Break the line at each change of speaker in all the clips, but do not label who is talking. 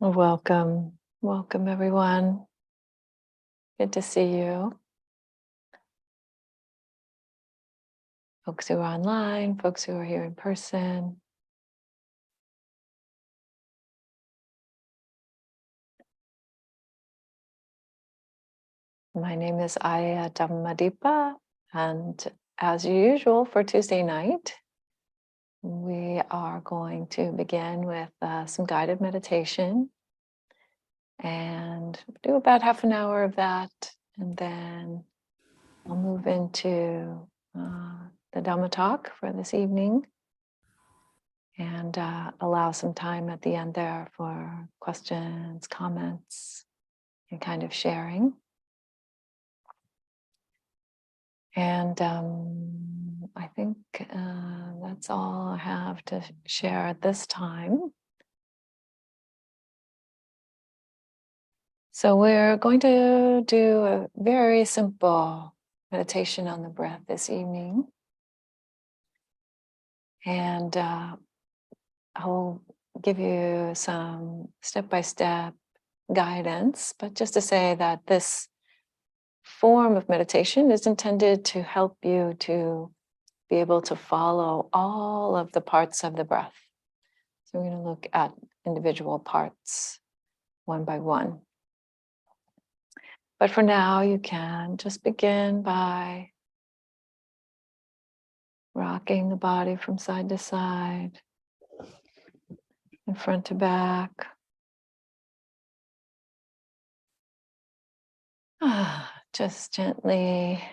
Welcome. Welcome, everyone. Good to see you. Folks who are online, folks who are here in person. My name is Aya Dhammadipa, and as usual for Tuesday night, we are going to begin with some guided meditation and do about half an hour of that, and then I'll move into the Dhamma talk for this evening. And allow some time at the end there for questions, comments, and kind of sharing. And I think that's all I have to share at this time. So we're going to do a very simple meditation on the breath this evening. And I'll give you some step-by-step guidance, but just to say that this form of meditation is intended to help you to be able to follow all of the parts of the breath. So we're going to look at individual parts one by one. But for now, you can just begin by rocking the body from side to side and front to back. Just gently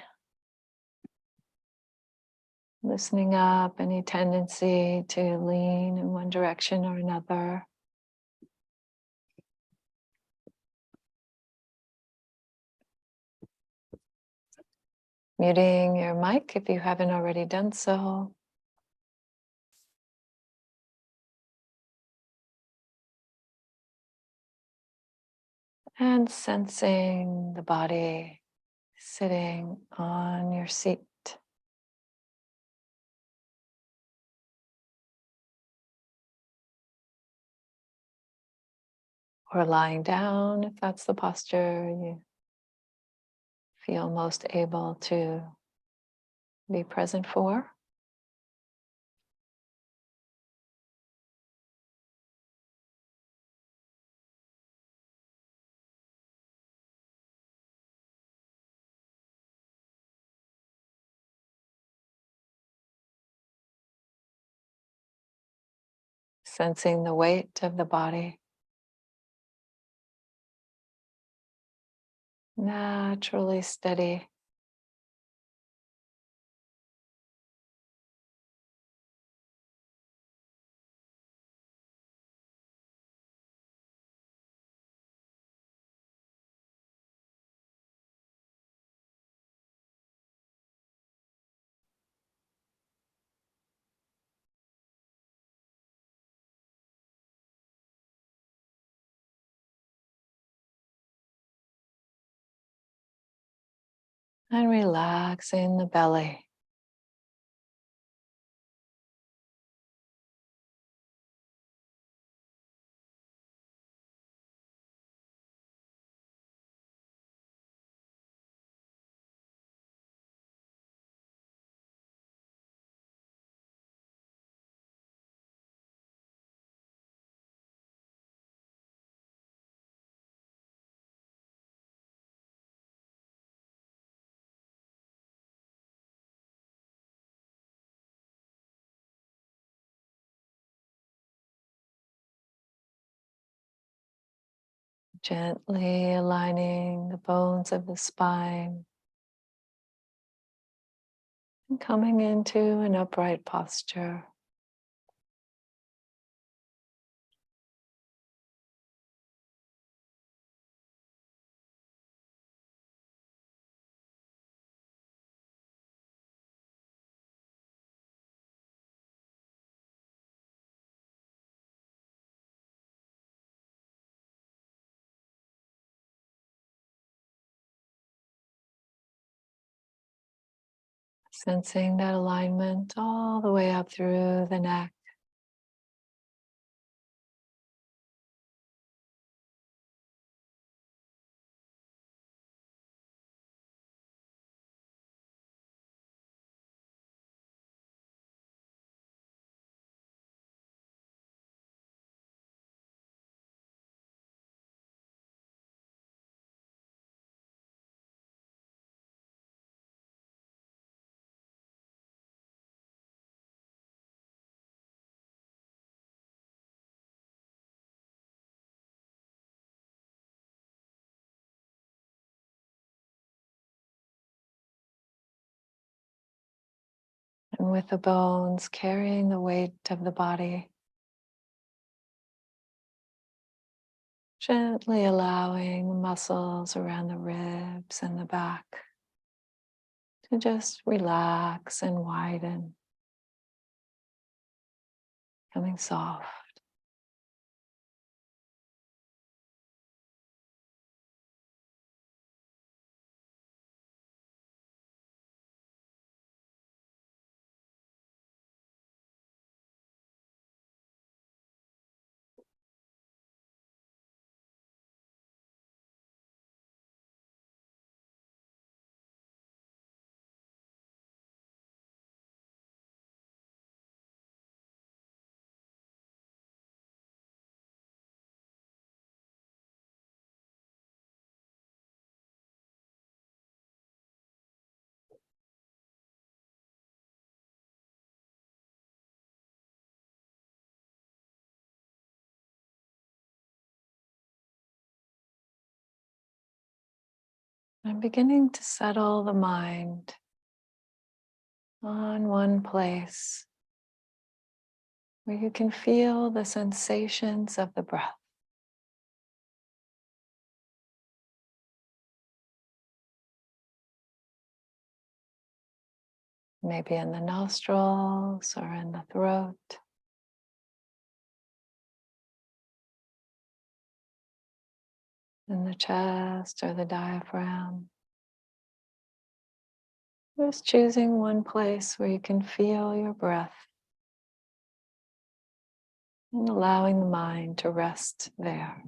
loosening up any tendency to lean in one direction or another. Muting your mic if you haven't already done so. And sensing the body sitting on your seat. Or lying down if that's the posture you feel most able to be present for. Sensing the weight of the body naturally steady. And relaxing the belly. Gently aligning the bones of the spine. And coming into an upright posture. Sensing that alignment all the way up through the neck. and with the bones carrying the weight of the body. Gently allowing the muscles around the ribs and the back to just relax and widen, becoming soft. I'm beginning to settle the mind on one place where you can feel the sensations of the breath. Maybe in the nostrils or in the throat. In the chest or the diaphragm. Just choosing one place where you can feel your breath and allowing the mind to rest there.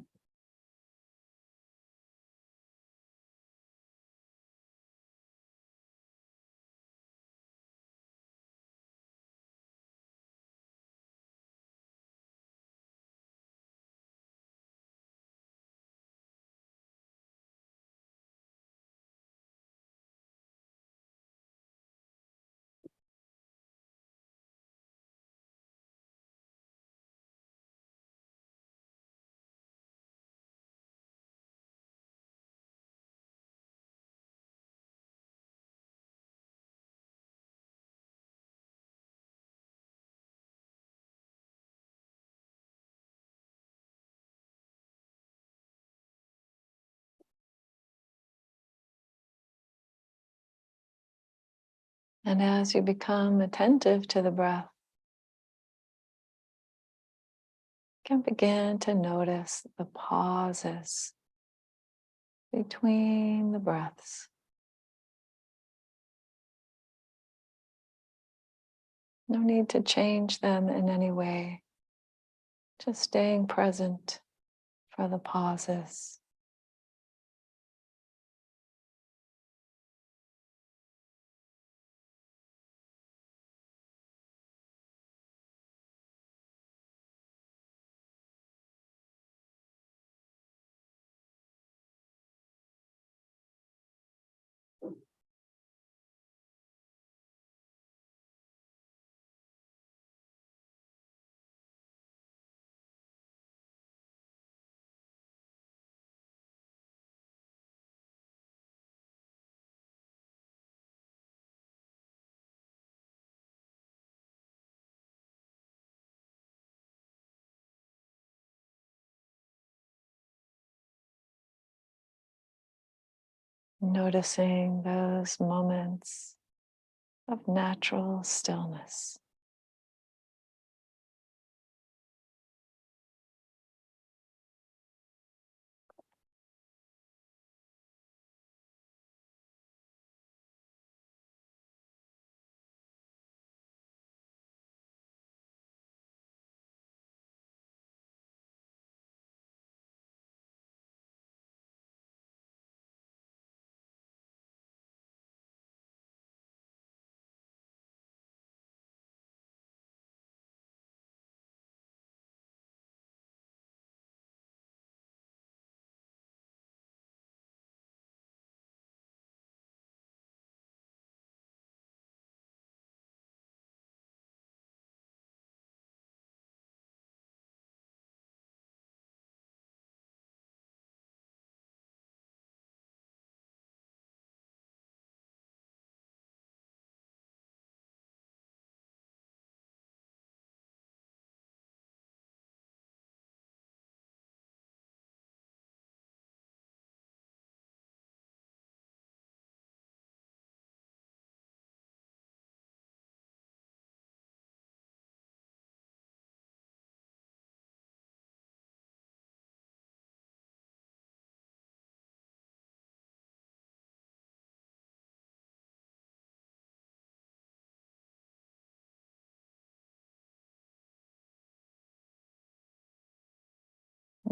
And as you become attentive to the breath, you can begin to notice the pauses between the breaths. No need to change them in any way, just staying present for the pauses. Noticing those moments of natural stillness.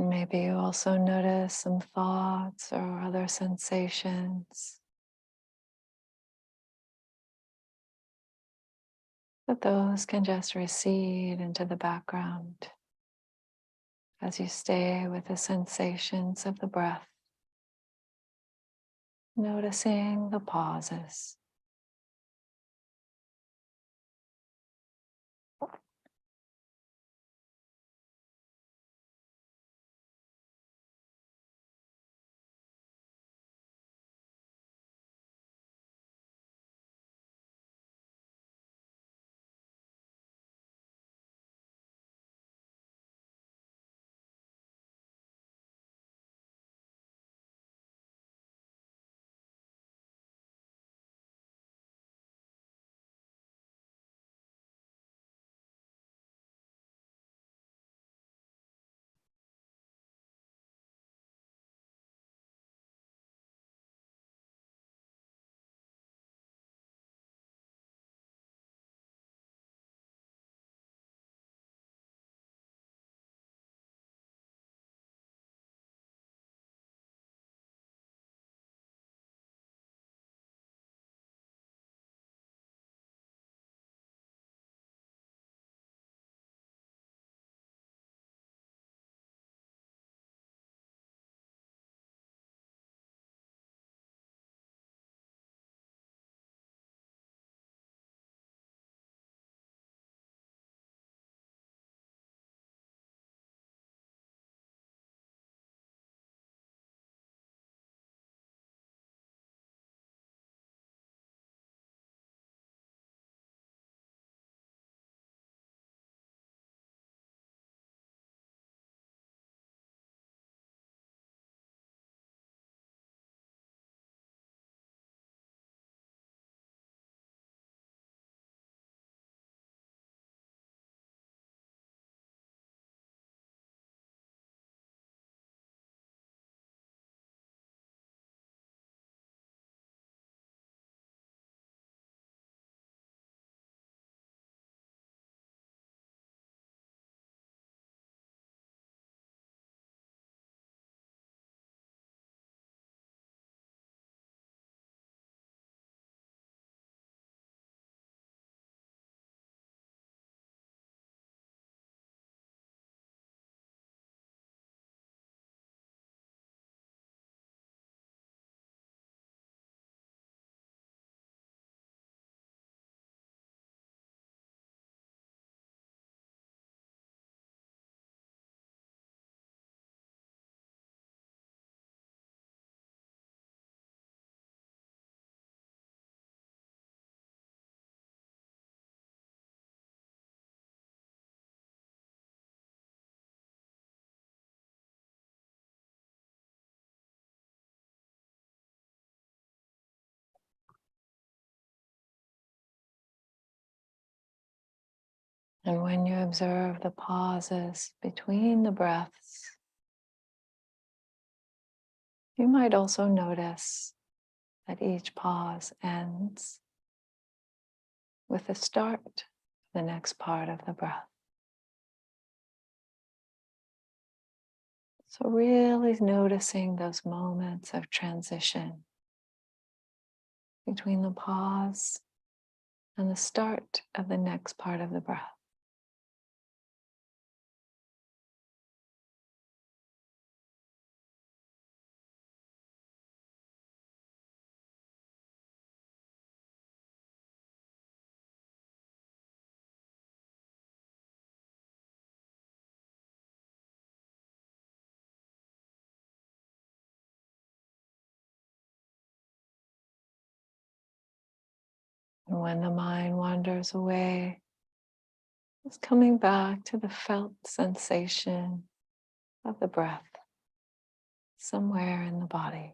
Maybe you also notice some thoughts or other sensations, but those can just recede into the background as you stay with the sensations of the breath, noticing the pauses. And when you observe the pauses between the breaths, you might also notice that each pause ends with the start of the next part of the breath. So really noticing those moments of transition between the pause and the start of the next part of the breath. And when the mind wanders away, it's coming back to the felt sensation of the breath somewhere in the body.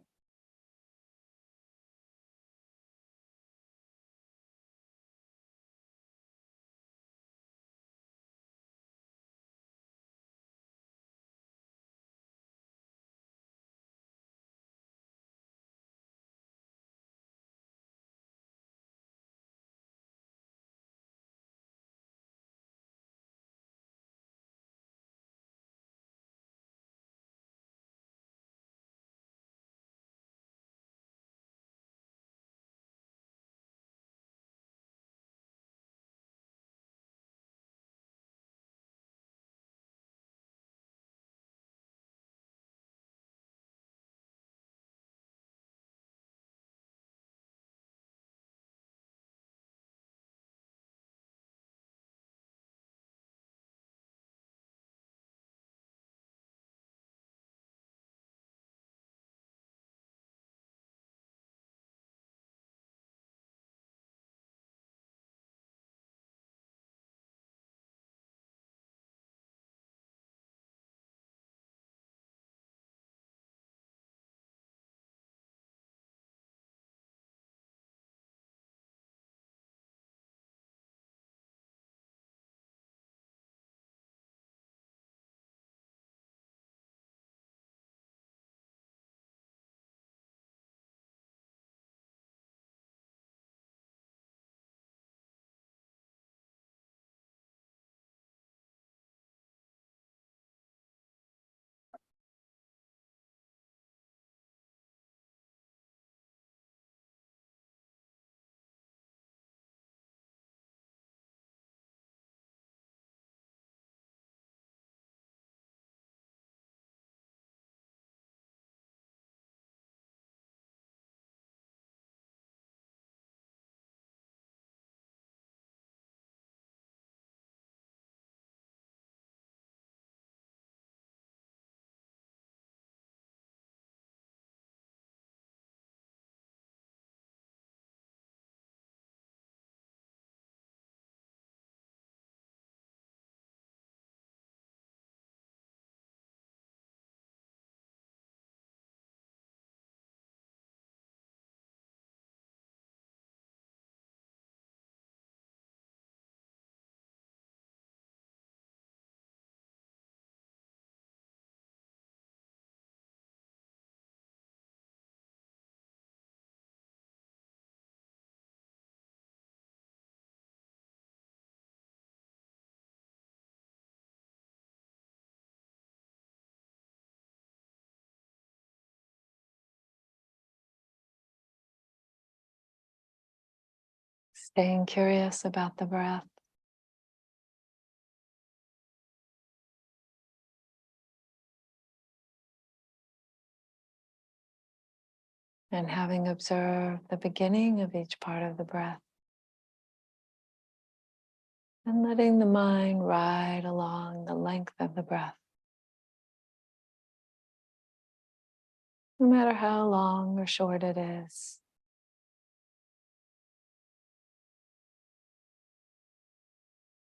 Staying curious about the breath. And having observed the beginning of each part of the breath, and letting the mind ride along the length of the breath, no matter how long or short it is.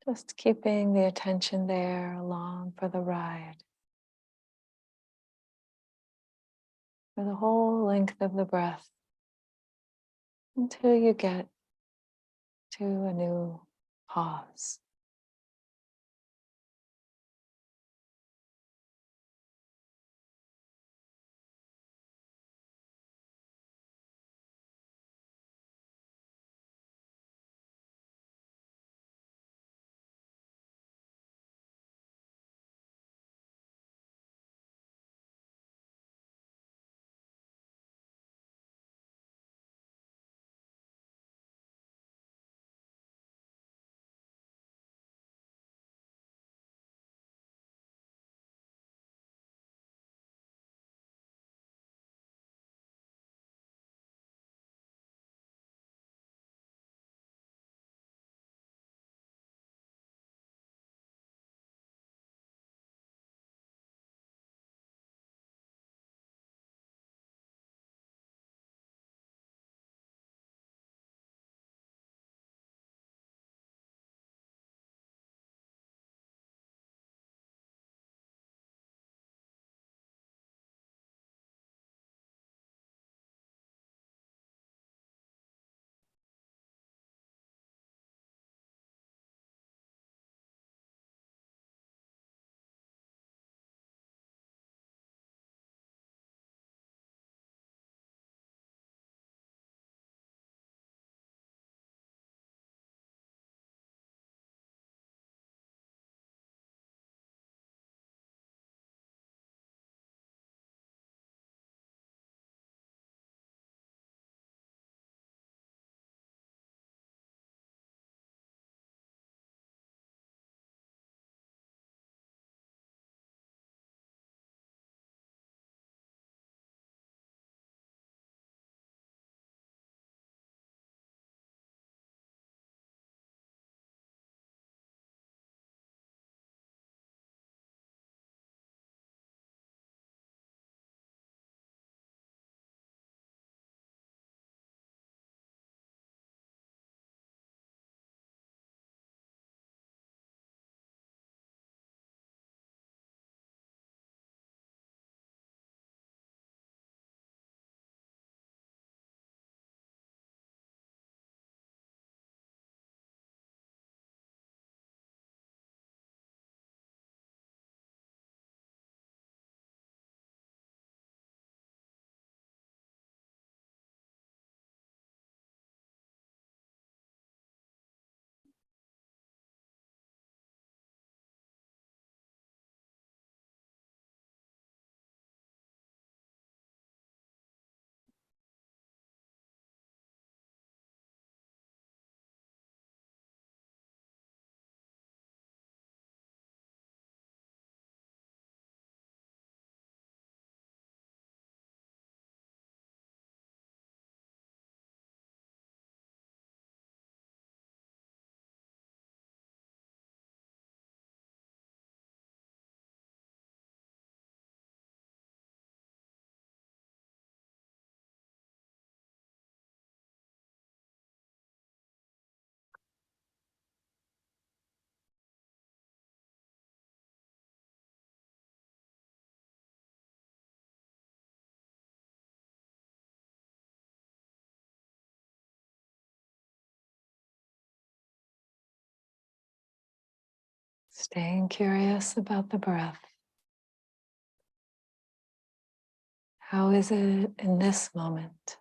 Just keeping the attention there along for the ride, for the whole length of the breath, until you get to a new pause. Staying curious about the breath. How is it in this moment?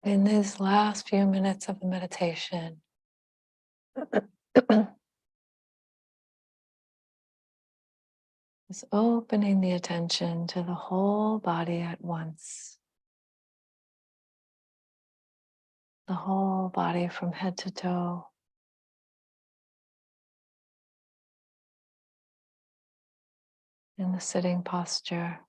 In these last few minutes of the meditation, is opening the attention to the whole body at once, the whole body from head to toe, in the sitting posture.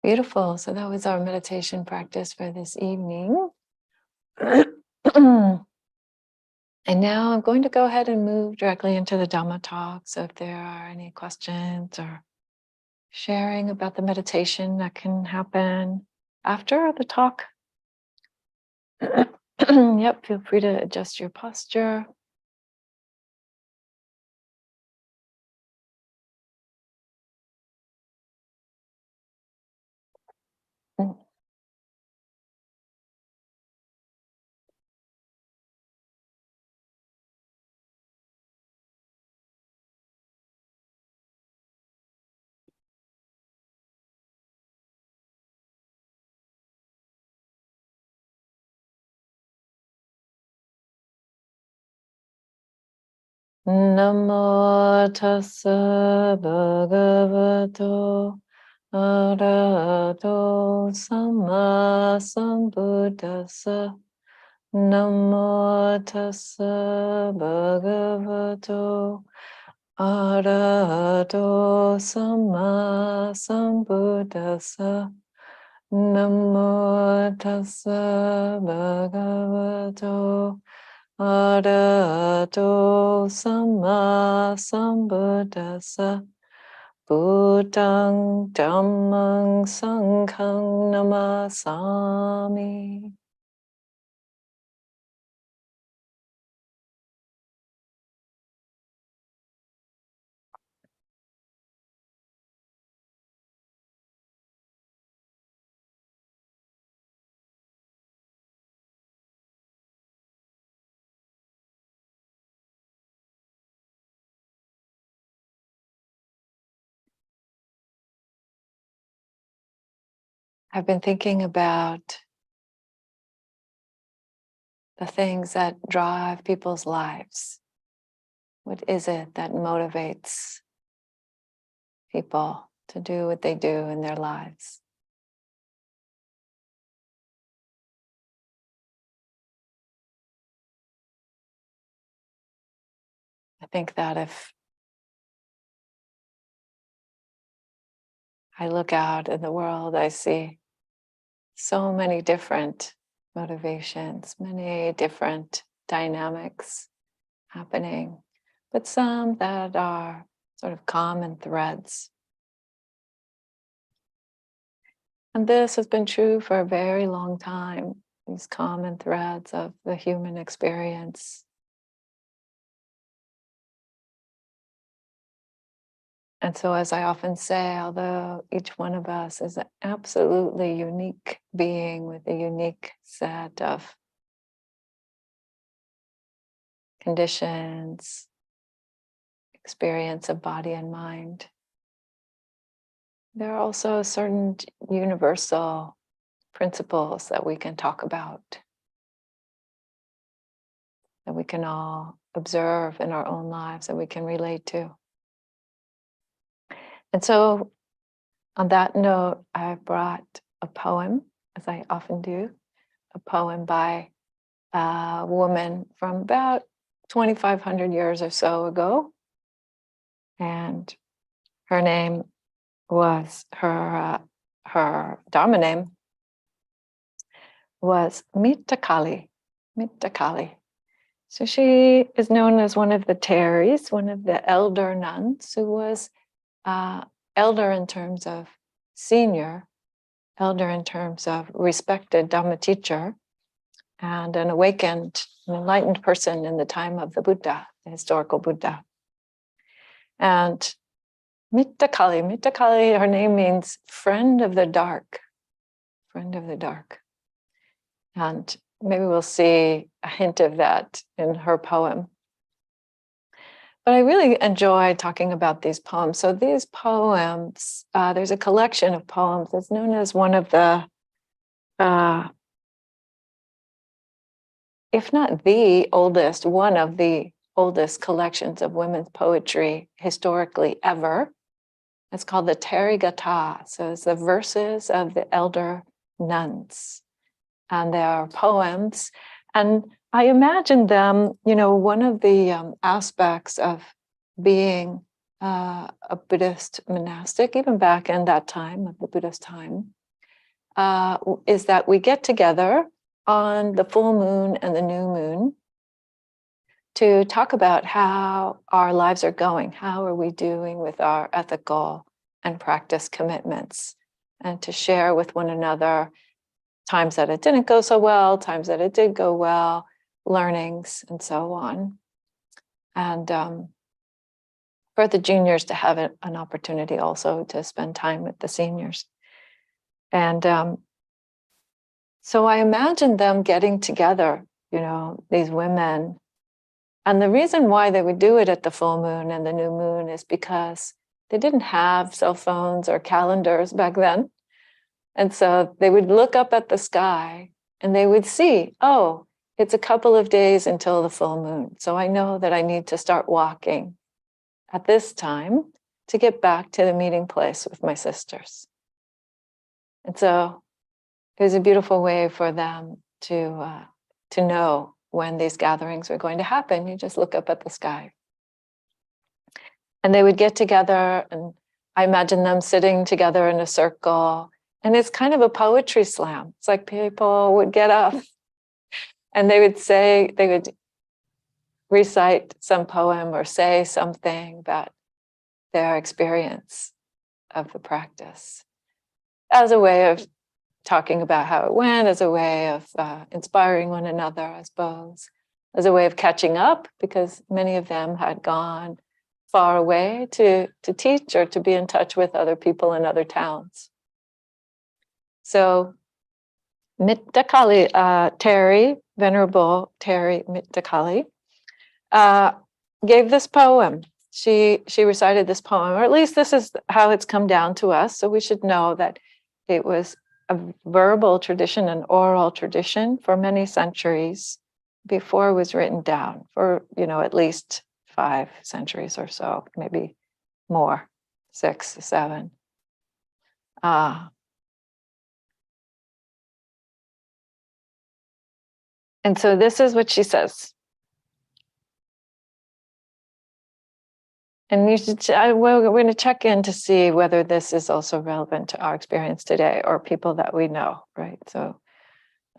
Beautiful. So that was our meditation practice for this evening. And now I'm going to go ahead and move directly into the Dhamma talk. So if there are any questions or sharing about the meditation, that can happen after the talk. Yep, feel free to adjust your posture. Namo tassa bhagavato arahato samma sambuddhassa. Namo tassa bhagavato arahato samma sambuddhassa. Namo tassa bhagavato arahato samma sambuddhassa. Buddhang dhammang sanghang namasami. I've been thinking about the things that drive people's lives. What is it that motivates people to do what they do in their lives? I think that if I look out in the world, I see so many different motivations, many different dynamics happening, but some that are sort of common threads. And this has been true for a very long time, these common threads of the human experience. And so, as I often say, although each one of us is an absolutely unique being with a unique set of conditions, experience of body and mind. There are also certain universal principles that we can talk about, that we can all observe in our own lives, that we can relate to. And so, on that note, I brought a poem, as I often do, a poem by a woman from about 2,500 years or so ago. And her name was, her Dharma name was Mittakali. Mittakali. So she is known as one of the Teris, one of the elder nuns, who was elder in terms of senior, elder in terms of respected Dhamma teacher, and an awakened, an enlightened person in the time of the Buddha, the historical Buddha. And Mittakali, her name means friend of the dark, friend of the dark. And maybe we'll see a hint of that in her poem. But I really enjoy talking about these poems. So these poems, there's a collection of poems that's known as one of the, if not the oldest, one of the oldest collections of women's poetry historically ever. It's called the Therigatha. So it's the verses of the elder nuns. And they are poems. And I imagine them, one of the aspects of being a Buddhist monastic, even back in that time of the Buddhist time, is that we get together on the full moon and the new moon to talk about how our lives are going, how are we doing with our ethical and practice commitments, and to share with one another times that it didn't go so well, times that it did go well, learnings, and so on. And for the juniors to have an opportunity also to spend time with the seniors. And so I imagine them getting together, these women. And the reason why they would do it at the full moon and the new moon is because they didn't have cell phones or calendars back then. And so they would look up at the sky and they would see, oh, it's a couple of days until the full moon. So I know that I need to start walking at this time to get back to the meeting place with my sisters. And so it was a beautiful way for them to know when these gatherings were going to happen. You just look up at the sky. And they would get together, and I imagine them sitting together in a circle. And it's kind of a poetry slam. It's like people would get up and they would recite some poem or say something about their experience of the practice as a way of talking about how it went, as a way of inspiring one another, I suppose, as a way of catching up, because many of them had gone far away to teach or to be in touch with other people in other towns. So Mittakali, Teri, Venerable Teri Mittakali, gave this poem. She recited this poem, or at least this is how it's come down to us. So we should know that it was a verbal tradition, an oral tradition for many centuries before it was written down, for at least 5 centuries or so, maybe more, 6, 7. And so this is what she says. And we're going to check in to see whether this is also relevant to our experience today or people that we know, right? So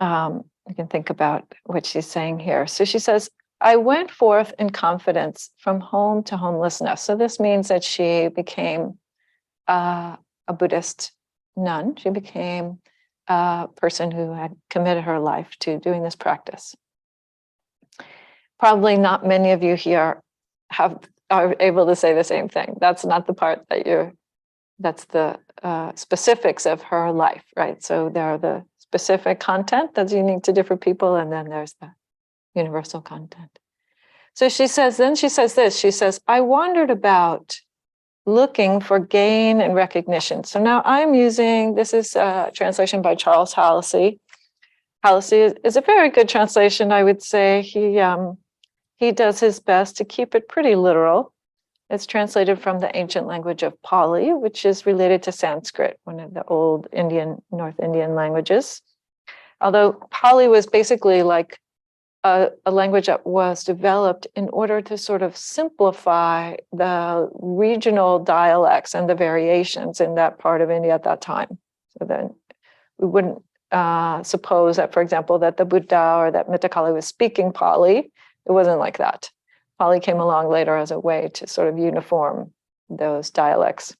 you can think about what she's saying here. So she says, I went forth in confidence from home to homelessness. So this means that she became a Buddhist nun. She became a person who had committed her life to doing this practice. Probably not many of you here are able to say the same thing. That's not the part that's the specifics of her life, right? So there are the specific content that's unique to different people, and then there's the universal content. So she says this, she says, I wandered about looking for gain and recognition. So now I'm using, this is a translation by Charles Hallisey. Hallisey is a very good translation, I would say. He does his best to keep it pretty literal. It's translated from the ancient language of Pali, which is related to Sanskrit, one of the old North Indian languages. Although Pali was basically like a language that was developed in order to sort of simplify the regional dialects and the variations in that part of India at that time. So then we wouldn't suppose that, for example, that the Buddha or that Mittakali was speaking Pali. It wasn't like that. Pali came along later as a way to sort of uniform those dialects.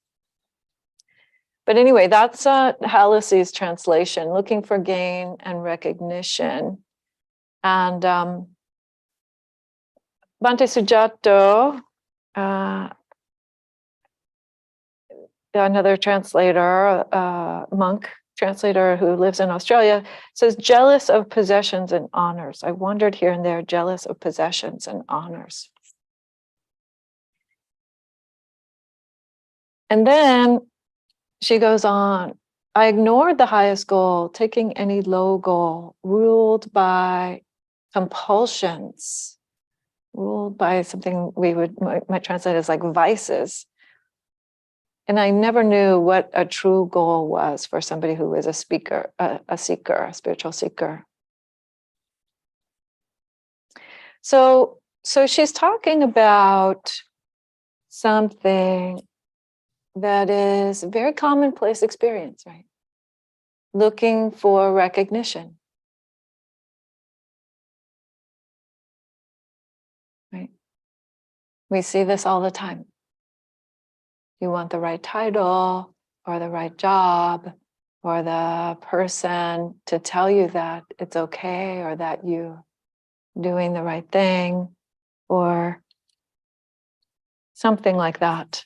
But anyway, that's Hallisey's translation, looking for gain and recognition. And Bhante Sujato, another translator, monk translator who lives in Australia, says, jealous of possessions and honors. I wandered here and there, jealous of possessions and honors. And then she goes on, I ignored the highest goal, taking any low goal, ruled by compulsions, ruled by something we might translate as like vices. And I never knew what a true goal was for somebody who is a seeker, a spiritual seeker. So she's talking about something that is a very commonplace experience, right? Looking for recognition. Right? We see this all the time. You want the right title or the right job or the person to tell you that it's okay or that you're doing the right thing or something like that,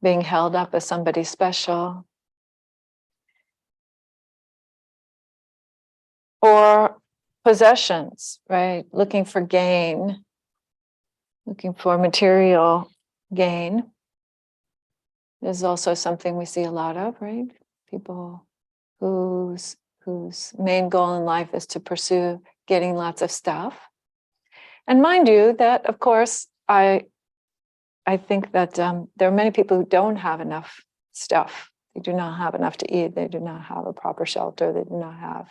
being held up as somebody special. Or possessions, right? Looking for gain, looking for material gain. This is also something we see a lot of, right? People whose main goal in life is to pursue getting lots of stuff. And mind you, that of course, I think that there are many people who don't have enough stuff. They do not have enough to eat. They do not have a proper shelter. They do not have,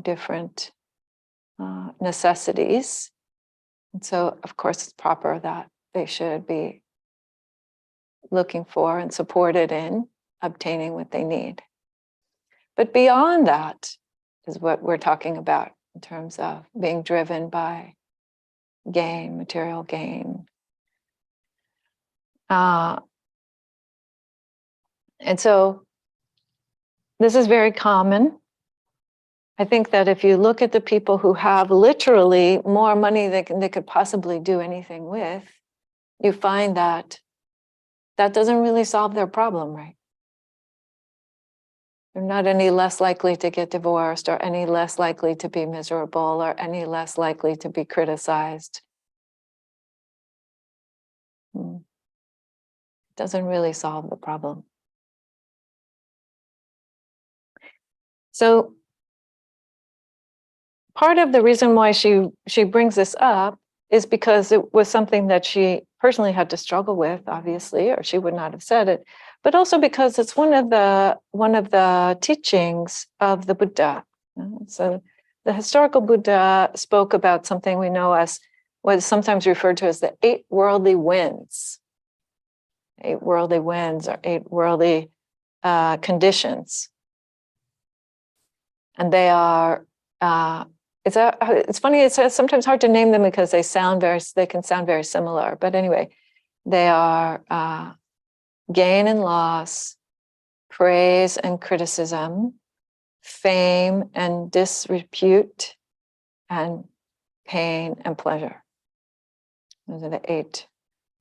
different necessities. And so, of course, it's proper that they should be looking for and supported in obtaining what they need. But beyond that is what we're talking about in terms of being driven by gain, material gain. And so this is very common. I think that if you look at the people who have literally more money than they could possibly do anything with, you find that that doesn't really solve their problem, right? They're not any less likely to get divorced or any less likely to be miserable or any less likely to be criticized. It doesn't really solve the problem. So part of the reason why she brings this up is because it was something that she personally had to struggle with, obviously, or she would not have said it, but also because it's one of the teachings of the Buddha. So the historical Buddha spoke about something we know as what is sometimes referred to as the 8 worldly winds. 8 worldly winds or 8 worldly conditions. And they are, it's funny, it's sometimes hard to name them because they can sound very similar. But anyway, they are gain and loss, praise and criticism, fame and disrepute, and pain and pleasure. Those are the 8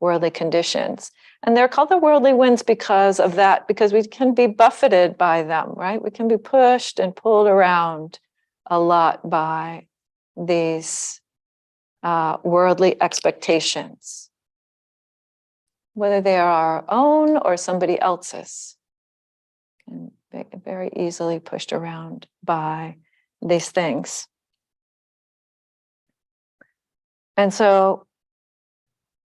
worldly conditions. And they're called the worldly winds because of that, because we can be buffeted by them, right? We can be pushed and pulled around a lot by these worldly expectations, whether they are our own or somebody else's, and very easily pushed around by these things. And so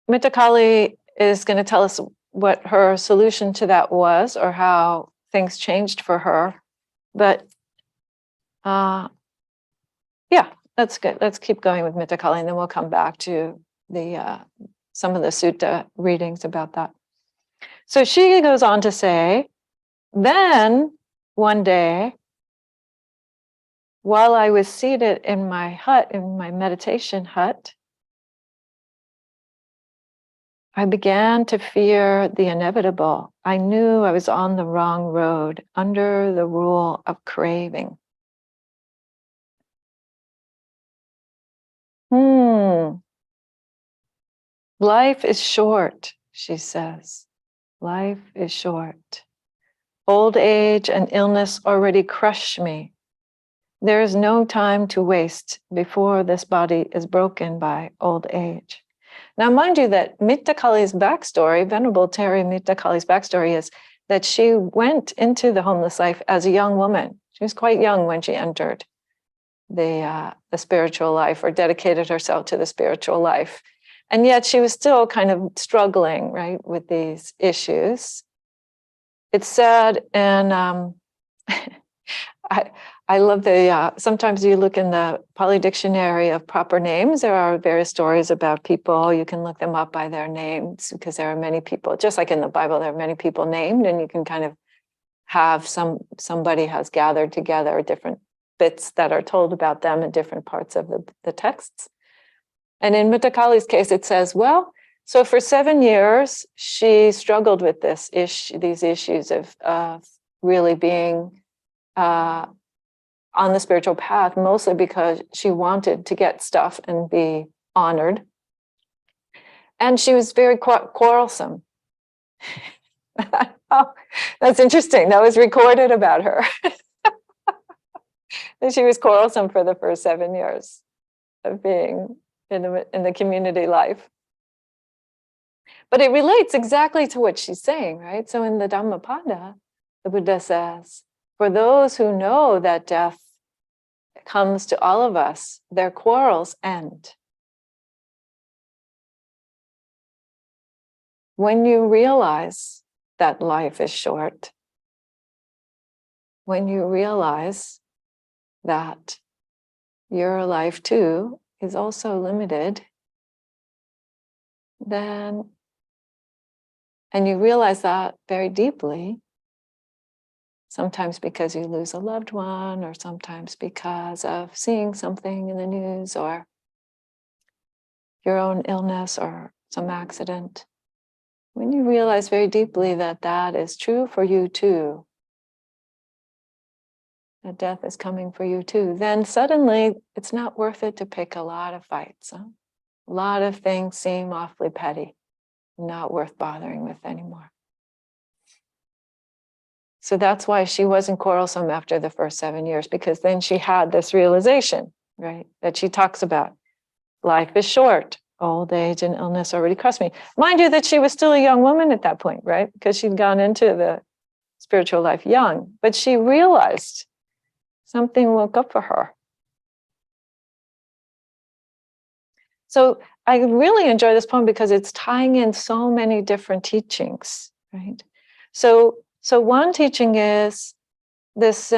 Mittakali is going to tell us what her solution to that was, or how things changed for her. But yeah, that's good. Let's keep going with Mittakali, and then we'll come back to the some of the sutta readings about that. So she goes on to say, then one day, while I was seated in my hut, in my meditation hut, I began to fear the inevitable. I knew I was on the wrong road, under the rule of craving. Life is short, she says. Life is short. Old age and illness already crush me. There is no time to waste before this body is broken by old age. Now, mind you that Mittakali's backstory, Venerable Terry Mittakali's backstory, is that she went into the homeless life as a young woman. She was quite young when she entered the spiritual life, or dedicated herself to the spiritual life. And yet she was still kind of struggling, right, with these issues. It's said, and I love the, sometimes you look in the Pali Dictionary of proper names, there are various stories about people. You can look them up by their names, because there are many people, just like in the Bible, there are many people named, and you can kind of have somebody has gathered together different bits that are told about them in different parts of the texts. And in Mittakali's case, it says, well, so for 7 years, she struggled with these issues of really being on the spiritual path, mostly because she wanted to get stuff and be honored. And she was very quarrelsome. Oh, that's interesting. That was recorded about her. That she was quarrelsome for the first 7 years of being in the community life. But it relates exactly to what she's saying, right? So in the Dhammapada, the Buddha says, for those who know that death comes to all of us, their quarrels end. When you realize that life is short, when you realize that your life too is also limited, then, and you realize that very deeply, sometimes because you lose a loved one, or sometimes because of seeing something in the news, or your own illness or some accident. When you realize very deeply that that is true for you too, that death is coming for you too, then suddenly it's not worth it to pick a lot of fights. Huh? A lot of things seem awfully petty, not worth bothering with anymore. So that's why she wasn't quarrelsome after the first 7 years, because then she had this realization, right, that she talks about. Life is short. Old age and illness already cost me. Mind you that she was still a young woman at that point, right? Because she'd gone into the spiritual life young, but she realized something woke up for her. So I really enjoy this poem because it's tying in so many different teachings, right? So one teaching is this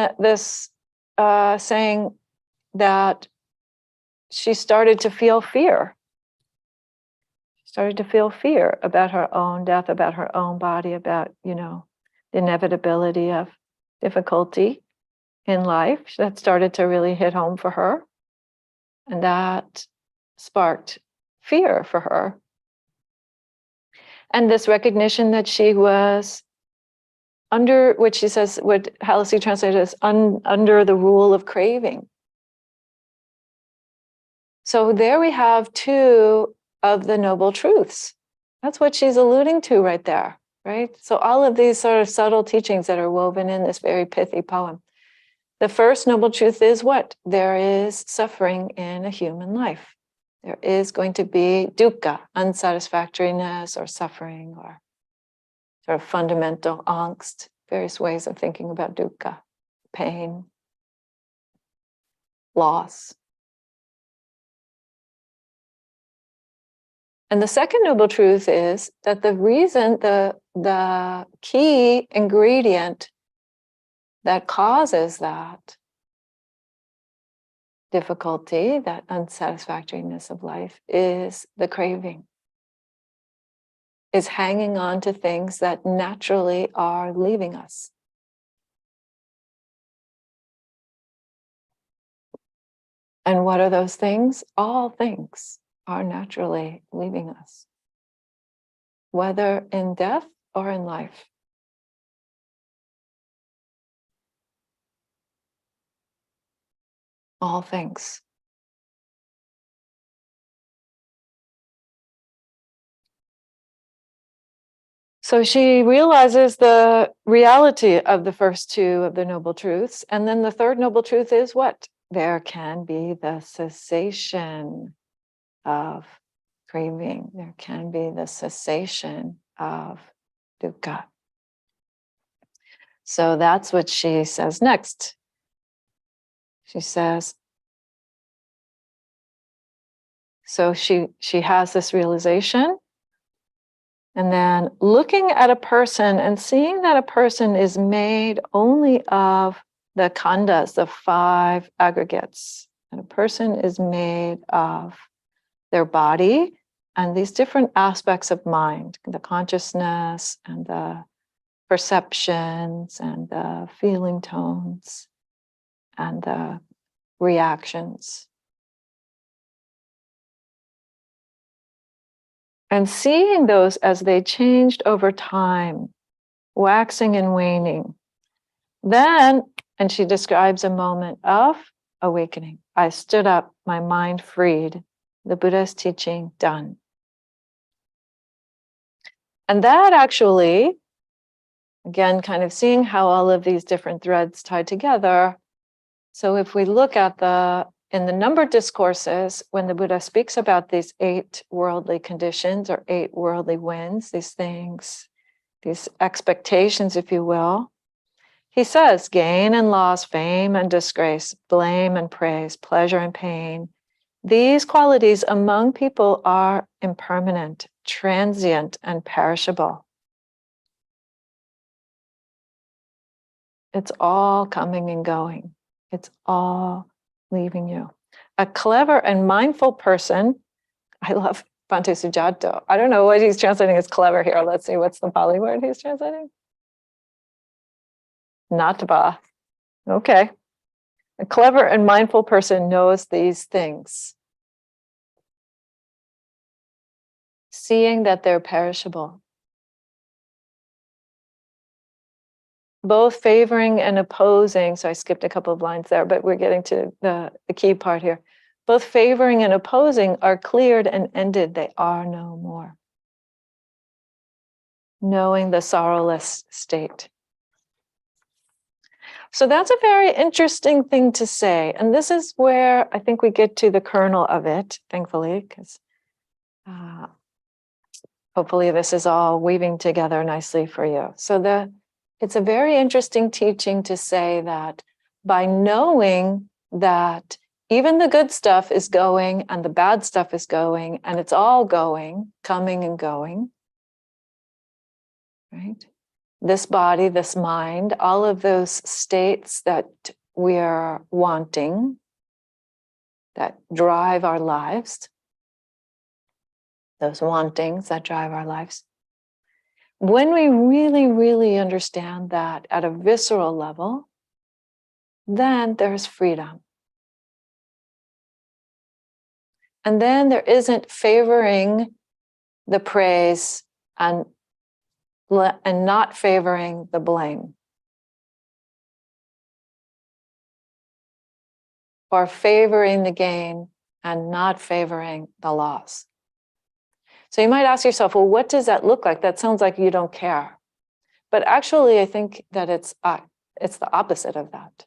saying that she started to feel fear. She started to feel fear about her own death, about her own body, about, the inevitability of difficulty in life. That started to really hit home for her. And that sparked fear for her. And this recognition that she was under, which she says, what Halsey translated as under the rule of craving. So there we have two of the noble truths. That's what she's alluding to right there, right? So all of these sort of subtle teachings that are woven in this very pithy poem. The first noble truth is what? There is suffering in a human life. There is going to be dukkha, unsatisfactoriness or suffering or sort of fundamental angst, various ways of thinking about dukkha, pain, loss. And the second noble truth is that the reason, the key ingredient that causes that difficulty, that unsatisfactoriness of life, is the craving, is hanging on to things that naturally are leaving us. And what are those things? All things are naturally leaving us, whether in death or in life. All things. So she realizes the reality of the first two of the noble truths. And then the third noble truth is what? There can be the cessation of craving. There can be the cessation of dukkha. So that's what she says next. She says, so she has this realization, and then looking at a person and seeing that a person is made only of the khandhas, the five aggregates, and a person is made of their body and these different aspects of mind, the consciousness and the perceptions and the feeling tones and the reactions. And seeing those as they changed over time, waxing and waning. Then, and she describes a moment of awakening. I stood up, my mind freed, the Buddha's teaching done. And that actually, again, kind of seeing how all of these different threads tie together. So if we look at in the numbered discourses, when the Buddha speaks about these 8 worldly conditions or 8 worldly winds, these things, these expectations, if you will, he says gain and loss, fame and disgrace, blame and praise, pleasure and pain. These qualities among people are impermanent, transient, and perishable. It's all coming and going. It's all leaving you. A clever and mindful person, I love Bhante Sujato. I don't know what he's translating as clever here. Let's see, what's the Pali word he's translating? Natva. Okay. A clever and mindful person knows these things, seeing that they're perishable, both favoring and opposing. So I skipped a couple of lines there, but we're getting to the key part here. Both favoring and opposing are cleared and ended. They are no more. Knowing the sorrowless state. So that's a very interesting thing to say. And this is where I think we get to the kernel of it, thankfully, because hopefully this is all weaving together nicely for you. So it's a very interesting teaching to say that by knowing that even the good stuff is going and the bad stuff is going, and it's all going, coming and going, right? This body, this mind, all of those states that we are wanting, that drive our lives, those wantings that drive our lives. When we really, really understand that at a visceral level, then there's freedom. And then there isn't favoring the praise and not favoring the blame. Or favoring the gain and not favoring the loss. So you might ask yourself, well, what does that look like? That sounds like you don't care. But actually, I think that it's the opposite of that.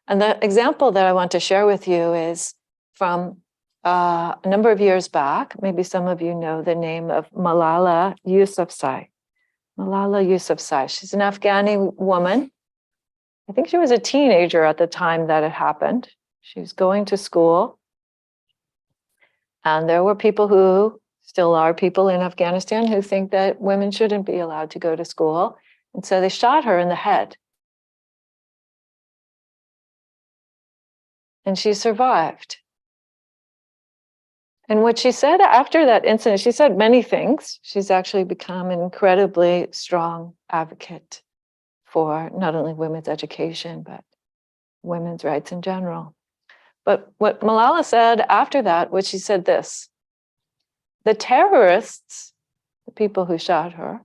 And the example that I want to share with you is from a number of years back. Maybe some of you know the name of Malala Yousafzai. Malala Yousafzai. She's an Afghani woman. I think she was a teenager at the time that it happened. She was going to school. And there were people who, still are people in Afghanistan, who think that women shouldn't be allowed to go to school. And so they shot her in the head. And she survived. And what she said after that incident, she said many things. She's actually become an incredibly strong advocate for not only women's education, but women's rights in general. But what Malala said after that, was she said this: the terrorists, the people who shot her,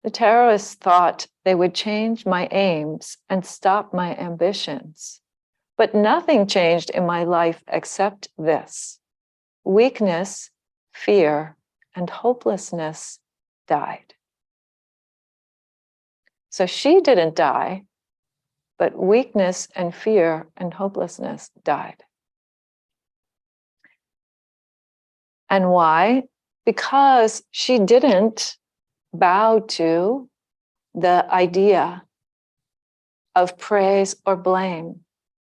the terrorists thought they would change my aims and stop my ambitions. But nothing changed in my life except this: weakness, fear, and hopelessness died. So she didn't die, but weakness and fear and hopelessness died. And why? Because she didn't bow to the idea of praise or blame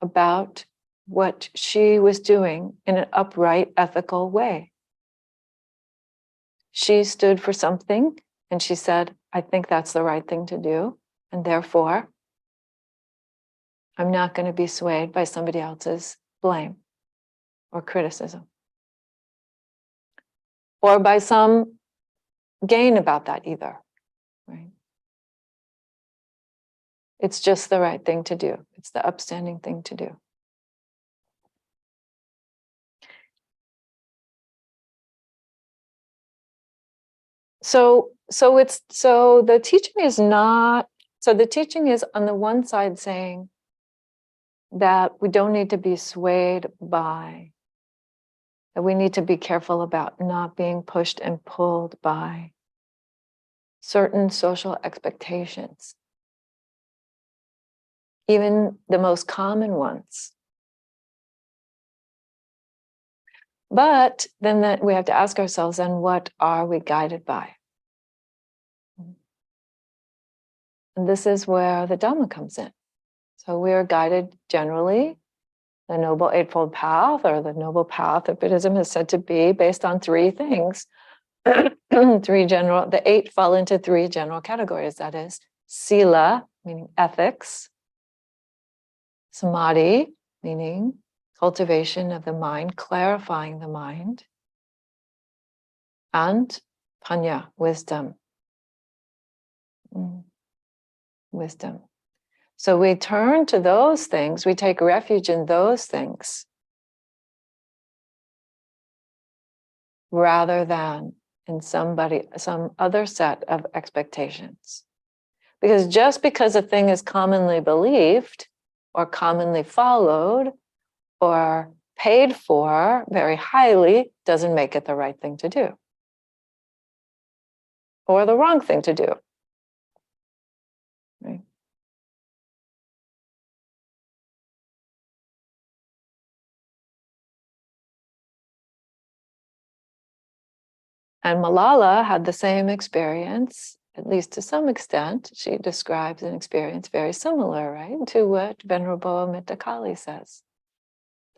about what she was doing in an upright, ethical way. She stood for something and she said, I think that's the right thing to do. And therefore, I'm not going to be swayed by somebody else's blame or criticism, or by some gain about that either, right? It's just the right thing to do. It's the upstanding thing to do. So the teaching is not, so the teaching is on the one side saying that we don't need to be swayed by, that we need to be careful about not being pushed and pulled by certain social expectations, even the most common ones. But then that we have to ask ourselves, then what are we guided by? And this is where the Dhamma comes in. So we are guided generally, the Noble Eightfold Path, or the Noble Path of Buddhism, is said to be based on three things. The eight fall into three general categories. That is sila, meaning ethics; samadhi, meaning cultivation of the mind, clarifying the mind; and panya, wisdom. Wisdom. So we turn to those things, we take refuge in those things, rather than in some other set of expectations. Because just because a thing is commonly believed or commonly followed or paid for very highly doesn't make it the right thing to do or the wrong thing to do. Right? And Malala had the same experience, at least to some extent. She describes an experience very similar, right, to what Venerable Mittakali says,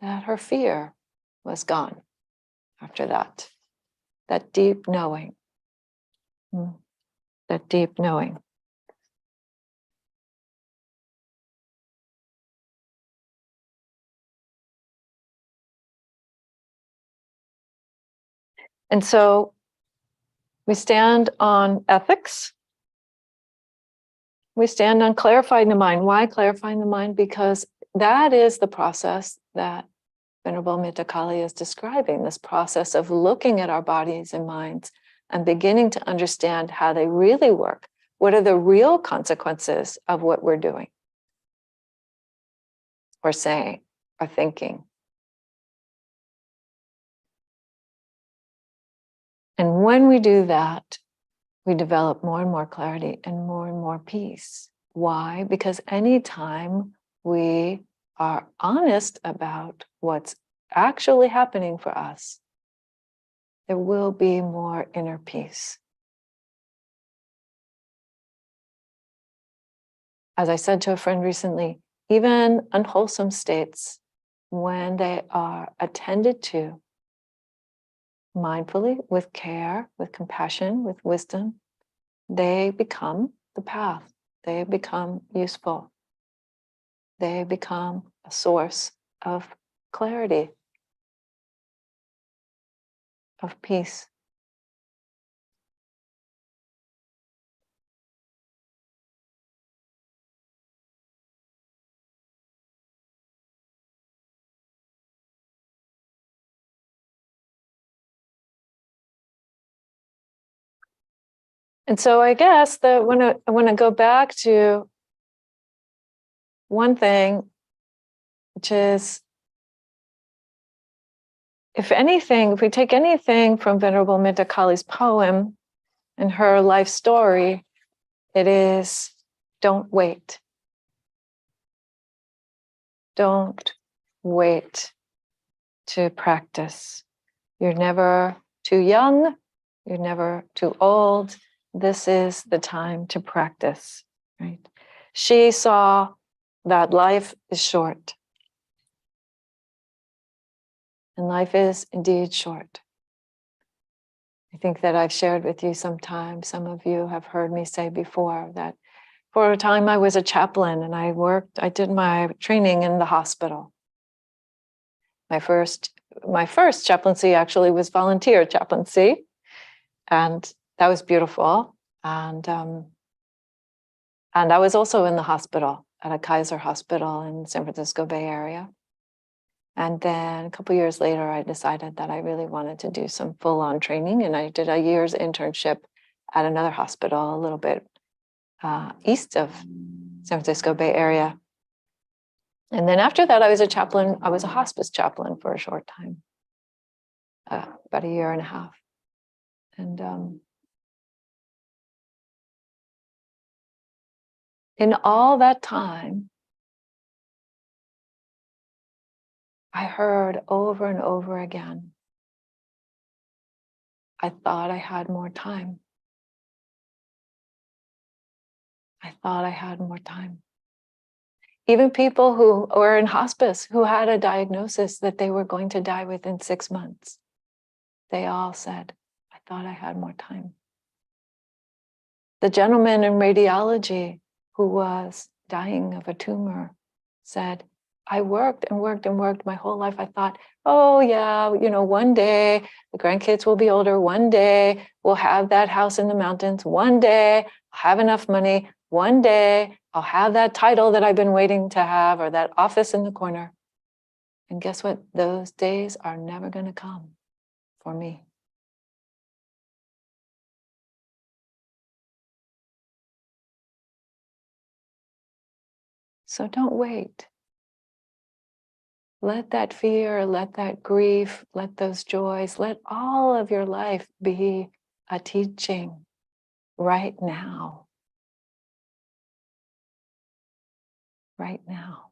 that her fear was gone after that deep knowing, that deep knowing. And so we stand on ethics. We stand on clarifying the mind. Why clarifying the mind? Because that is the process that Venerable Mittakali is describing, this process of looking at our bodies and minds and beginning to understand how they really work. What are the real consequences of what we're doing or saying or thinking? And when we do that, we develop more and more clarity and more peace. Why? Because anytime we are honest about what's actually happening for us, there will be more inner peace. As I said to a friend recently, even unwholesome states, when they are attended to mindfully, with care, with compassion, with wisdom, they become the path. They become useful. They become a source of clarity, of peace. And so I guess that I want to go back to one thing, which is, if anything, if we take anything from Venerable Minta Kali's poem and her life story, it is, don't wait. Don't wait to practice. You're never too young. You're never too old. This is the time to practice, right? She saw that life is short. And life is indeed short. I think that I've shared with you sometimes, some of you have heard me say before that for a time I was a chaplain and I did my training in the hospital. My first chaplaincy actually was volunteer chaplaincy, and that was beautiful. And I was also in the hospital at a Kaiser hospital in San Francisco Bay Area. And then a couple of years later, I decided that I really wanted to do some full-on training, and I did a year's internship at another hospital a little bit east of San Francisco Bay Area. And then after that, I was a hospice chaplain for a short time, about a year and a half. And in all that time, I heard over and over again, I thought I had more time. I thought I had more time. Even people who were in hospice, who had a diagnosis that they were going to die within 6 months, they all said, I thought I had more time. The gentleman in radiology who was dying of a tumor said, I worked and worked and worked my whole life. I thought, oh yeah, one day the grandkids will be older. One day we'll have that house in the mountains. One day I'll have enough money. One day I'll have that title that I've been waiting to have, or that office in the corner. And guess what? Those days are never going to come for me. So don't wait. Let that fear, let that grief, let those joys, let all of your life be a teaching right now. Right now.